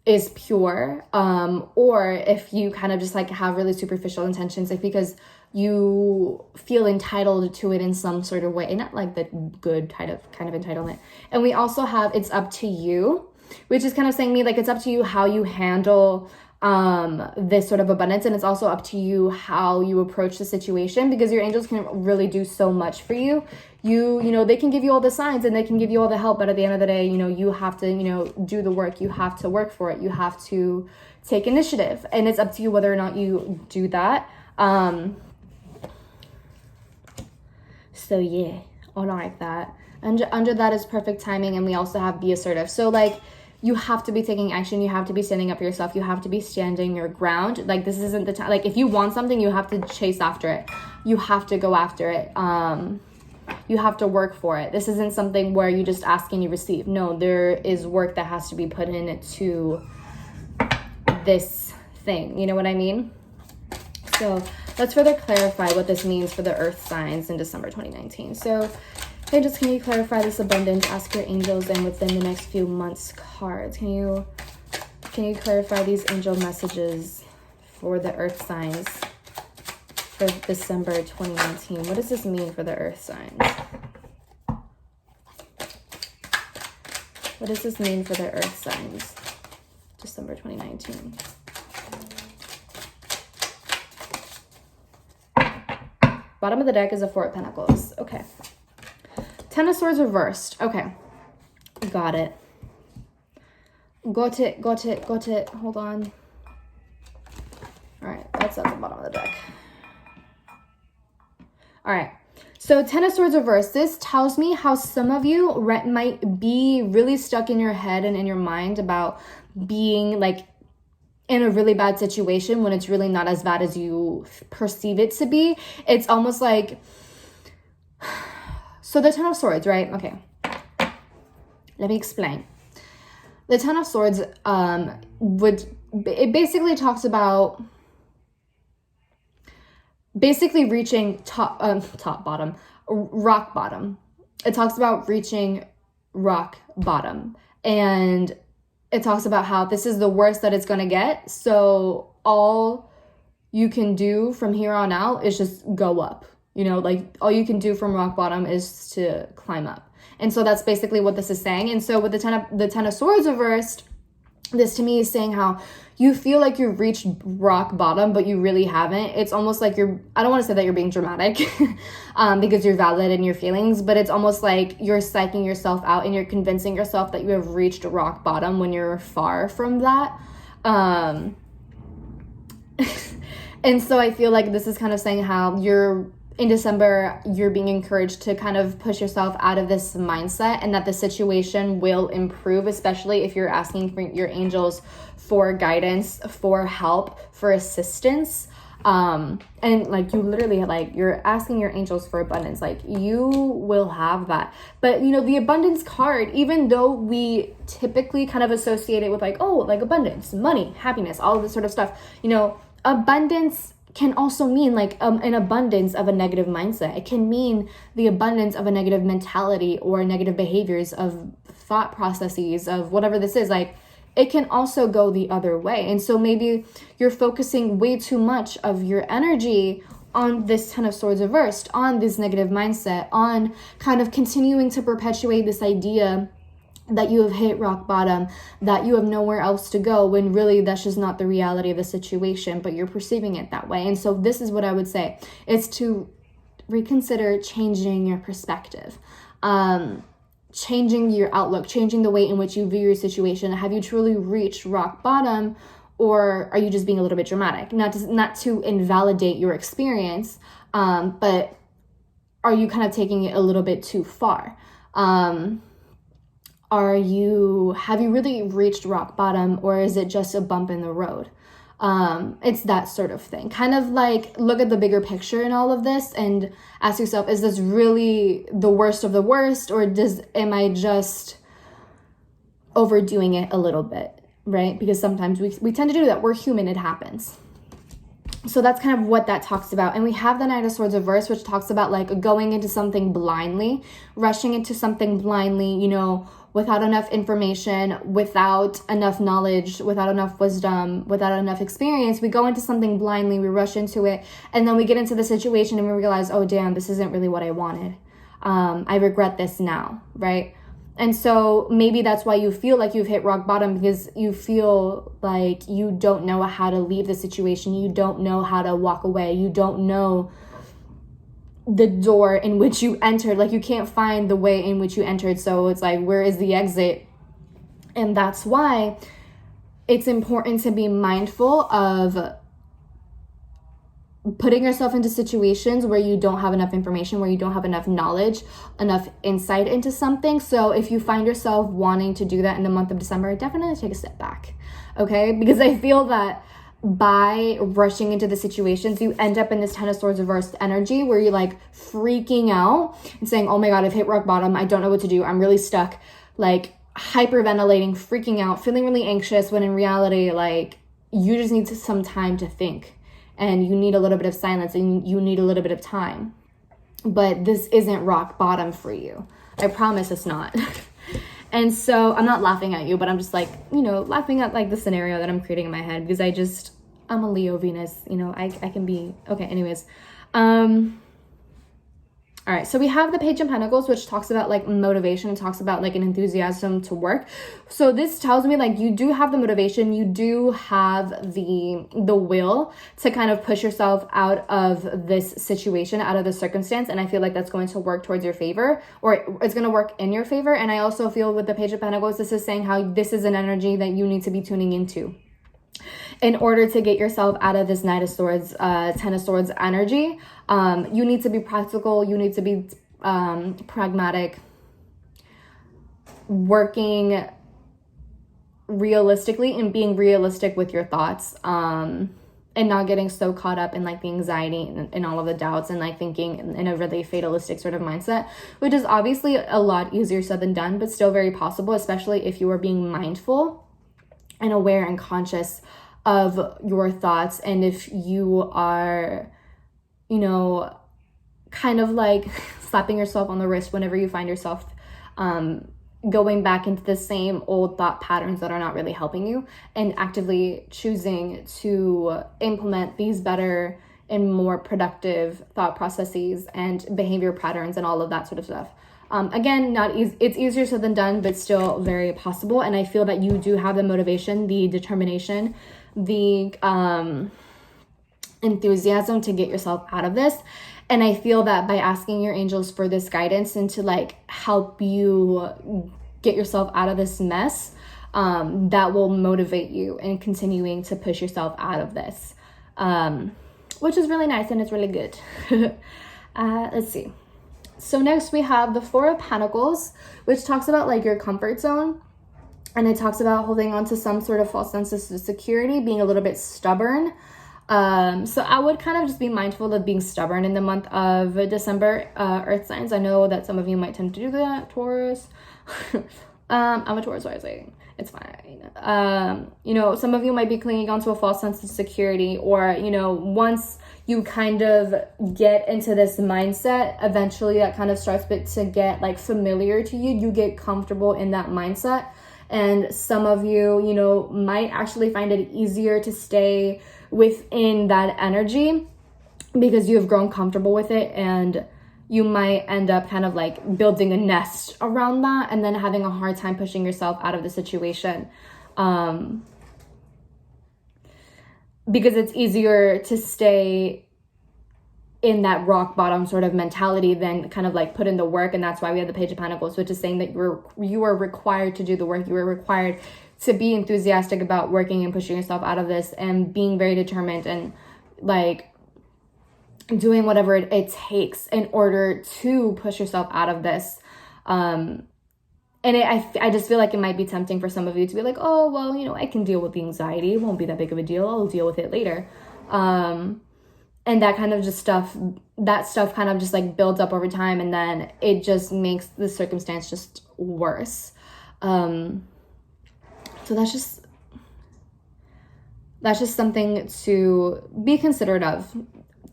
is pure, or if you kind of just have really superficial intentions, because you feel entitled to it in some sort of way, and not the good kind of entitlement. And we also have it's up to you, which is kind of saying it's up to you how you handle this sort of abundance, and it's also up to you how you approach the situation, because your angels can really do so much for you. They can give you all the signs and they can give you all the help, but at the end of the day, you have to do the work. You have to work for it. You have to take initiative, and it's up to you whether or not you do that. So yeah, I like that. Under that is perfect timing, and we also have be assertive. So you have to be taking action. You have to be standing up for yourself. You have to be standing your ground. Like, this isn't the time. Like, if you want something, you have to chase after it. You have to go after it. You have to work for it. This isn't something where you just ask and you receive. No, there is work that has to be put into this thing. You know what I mean? So let's further clarify what this means for the earth signs in December 2019. So angels, can you clarify this abundance? Ask your angels and within the next few months cards. Can you clarify these angel messages for the earth signs for December 2019? What does this mean for the earth signs? What does this mean for the earth signs? December 2019. Bottom of the deck is a Four of Pentacles. Okay. Ten of Swords reversed. Okay. Got it. Got it. Hold on. All right. That's at the bottom of the deck. All right. So Ten of Swords reversed. This tells me how some of you might be really stuck in your head and in your mind about being like in a really bad situation when it's really not as bad as you perceive it to be. It's almost like, so the Ten of Swords, right? Okay. Let me explain. The Ten of Swords it basically talks about basically reaching rock bottom. It talks about reaching rock bottom. And it talks about how this is the worst that it's going to get. So all you can do from here on out is just go up. You know, like all you can do from rock bottom is to climb up. And so that's basically what this is saying. And so with the Ten of Swords reversed, this to me is saying how you feel like you've reached rock bottom, but you really haven't. It's almost like I don't want to say that you're being dramatic because you're valid in your feelings, but it's almost like you're psyching yourself out and you're convincing yourself that you have reached rock bottom when you're far from that. And so I feel like this is kind of saying how in December, you're being encouraged to kind of push yourself out of this mindset and that the situation will improve, especially if you're asking for your angels for guidance, for help, for assistance. And like you literally like you're asking your angels for abundance, like you will have that. But you know, the abundance card, even though we typically kind of associate it with like, oh, like abundance, money, happiness, all of this sort of stuff, you know, abundance can also mean like an abundance of a negative mindset. It can mean the abundance of a negative mentality or negative behaviors of thought processes of whatever this is. Like it can also go the other way. And so maybe you're focusing way too much of your energy on this Ten of Swords reversed, on this negative mindset, on kind of continuing to perpetuate this idea that you have hit rock bottom, that you have nowhere else to go, when really that's just not the reality of the situation, but you're perceiving it that way. And so this is what I would say, is to reconsider changing your perspective, changing your outlook, changing the way in which you view your situation. Have you truly reached rock bottom, or are you just being a little bit dramatic? Not to invalidate your experience, but are you kind of taking it a little bit too far? Have you really reached rock bottom, or is it just a bump in the road? It's that sort of thing. Kind of like look at the bigger picture in all of this and ask yourself, is this really the worst of the worst, or am I just overdoing it a little bit, right? Because sometimes we tend to do that. We're human, it happens. So that's kind of what that talks about. And we have the Knight of Swords reverse, which talks about like going into something blindly, rushing into something blindly, you know, without enough information, without enough knowledge, without enough wisdom, without enough experience. We go into something blindly, we rush into it, and then we get into the situation and we realize, oh damn, this isn't really what I wanted. I regret this now, right? And so maybe that's why you feel like you've hit rock bottom, because you feel like you don't know how to leave the situation. You don't know how to walk away. You don't know the door in which you entered. Like you can't find the way in which you entered. So it's like, where is the exit? And that's why it's important to be mindful of putting yourself into situations where you don't have enough information, where you don't have enough knowledge, enough insight into something. So if you find yourself wanting to do that in the month of December, definitely take a step back, okay? Because I feel that by rushing into the situations, you end up in this Ten of Swords reversed energy where you're like freaking out and saying, oh my God, I've hit rock bottom. I don't know what to do. I'm really stuck, like hyperventilating, freaking out, feeling really anxious, when in reality, like you just need some time to think. And you need a little bit of silence, and you need a little bit of time. But this isn't rock bottom for you. I promise it's not. And so I'm not laughing at you, but I'm just like, you know, laughing at like the scenario that I'm creating in my head, because I'm a Leo Venus, you know, I can be, okay, anyways. All right, so we have the Page of Pentacles, which talks about like motivation, and talks about like an enthusiasm to work. So this tells me like you do have the motivation, you do have the will to kind of push yourself out of this situation, out of the circumstance, and I feel like that's going to work towards your favor, or it's going to work in your favor. And I also feel with the Page of Pentacles, this is saying how this is an energy that you need to be tuning into in order to get yourself out of this Knight of Swords, Ten of Swords energy. You need to be practical. You need to be pragmatic, working realistically and being realistic with your thoughts, and not getting so caught up in like the anxiety and all of the doubts, and like thinking in a really fatalistic sort of mindset, which is obviously a lot easier said than done, but still very possible, especially if you are being mindful and aware and conscious of your thoughts. And if you are, you know, kind of like slapping yourself on the wrist whenever you find yourself going back into the same old thought patterns that are not really helping you, and actively choosing to implement these better and more productive thought processes and behavior patterns and all of that sort of stuff. Again, not easy. It's easier said than done, but still very possible. And I feel that you do have the motivation, the determination, the enthusiasm to get yourself out of this. And I feel that by asking your angels for this guidance and to like help you get yourself out of this mess, that will motivate you in continuing to push yourself out of this, which is really nice and it's really good. Let's see. So next we have the Four of Pentacles, which talks about like your comfort zone. And it talks about holding on to some sort of false sense of security, being a little bit stubborn. So I would kind of just be mindful of being stubborn in the month of December, earth signs. I know that some of you might tend to do that, Taurus. I'm a Taurus rising. It's fine. You know, some of you might be clinging onto a false sense of security, or, you know, once you kind of get into this mindset, eventually that kind of starts to get like familiar to you. You get comfortable in that mindset. And some of you, you know, might actually find it easier to stay within that energy because you have grown comfortable with it, and you might end up kind of like building a nest around that and then having a hard time pushing yourself out of the situation. Because it's easier to stay in that rock bottom sort of mentality than kind of like put in the work. And that's why we have the Page of Pentacles, which is saying that you are required to do the work. You are required to be enthusiastic about working and pushing yourself out of this, and being very determined and like doing whatever it takes in order to push yourself out of this. And I just feel like it might be tempting for some of you to be like, oh, well, you know, I can deal with the anxiety. It won't be that big of a deal. I'll deal with it later. And that kind of just stuff kind of just like builds up over time, and then it just makes the circumstance just worse. So that's just something to be considerate of.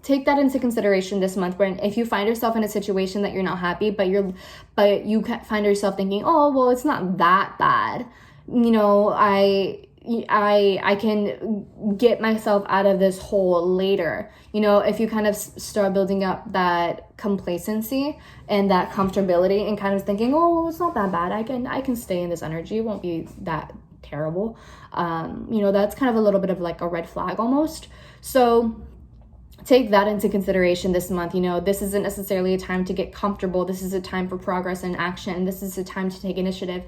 Take that into consideration this month, when if you find yourself in a situation that you're not happy, but you find yourself thinking, oh, well, it's not that bad. You know, I can get myself out of this hole later. You know, if you kind of start building up that complacency and that comfortability and kind of thinking, oh, well, it's not that bad. I can stay in this energy. It won't be that terrible. You know, that's kind of a little bit of like a red flag almost. So take that into consideration this month. You know, this isn't necessarily a time to get comfortable. This is a time for progress and action. This is a time to take initiative.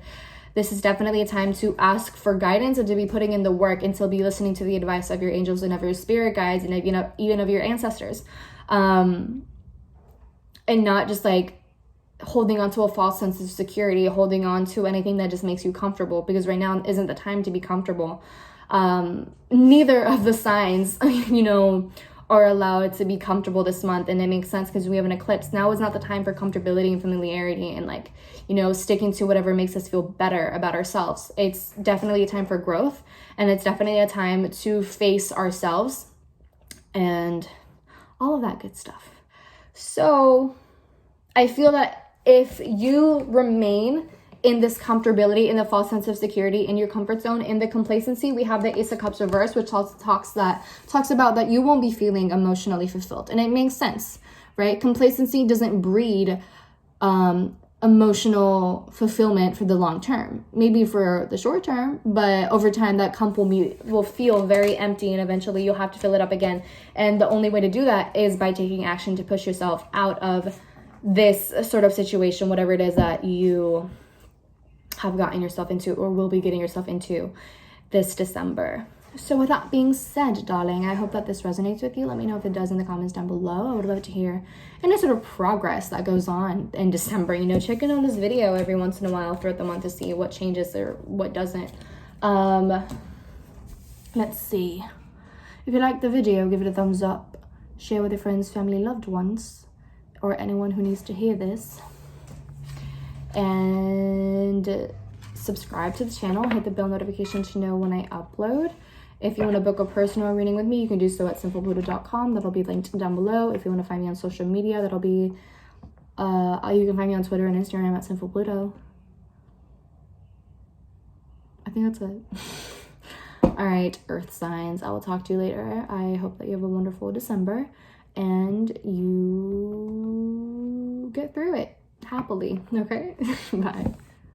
This is definitely a time to ask for guidance and to be putting in the work and to be listening to the advice of your angels and of your spirit guides and even of your ancestors. And not just like holding on to a false sense of security, holding on to anything that just makes you comfortable, because right now isn't the time to be comfortable. Neither of the signs, are allowed to be comfortable this month, and it makes sense because we have an eclipse. Now is not the time for comfortability and familiarity and sticking to whatever makes us feel better about ourselves. It's definitely a time for growth, and it's definitely a time to face ourselves and all of that good stuff. So I feel that if you remain in this comfortability, in the false sense of security, in your comfort zone, in the complacency, we have the Ace of Cups reverse, which also talks about that you won't be feeling emotionally fulfilled. And it makes sense, right? Complacency doesn't breed emotional fulfillment for the long term. Maybe for the short term, but over time that cup will feel very empty, and eventually you'll have to fill it up again. And the only way to do that is by taking action to push yourself out of this sort of situation, whatever it is that you have gotten yourself into or will be getting yourself into this December. So with that being said, darling, I hope that this resonates with you. Let me know if it does in the comments down below. I would love to hear any sort of progress that goes on in December. Check in on this video every once in a while throughout the month to see what changes or what doesn't. Let's see. If you liked the video, give it a thumbs up. Share with your friends, family, loved ones, or anyone who needs to hear this. And subscribe to the channel, hit the bell notification to know when I upload. If you want to book a personal reading with me, you can do so at sinfulpluto.com. That'll be linked down below. If you want to find me on social media, that'll be you can find me on Twitter and Instagram at Sinfulpluto. I think that's it. All right, earth signs, I will talk to you later. I hope that you have a wonderful December and you get through it happily. Okay. Bye.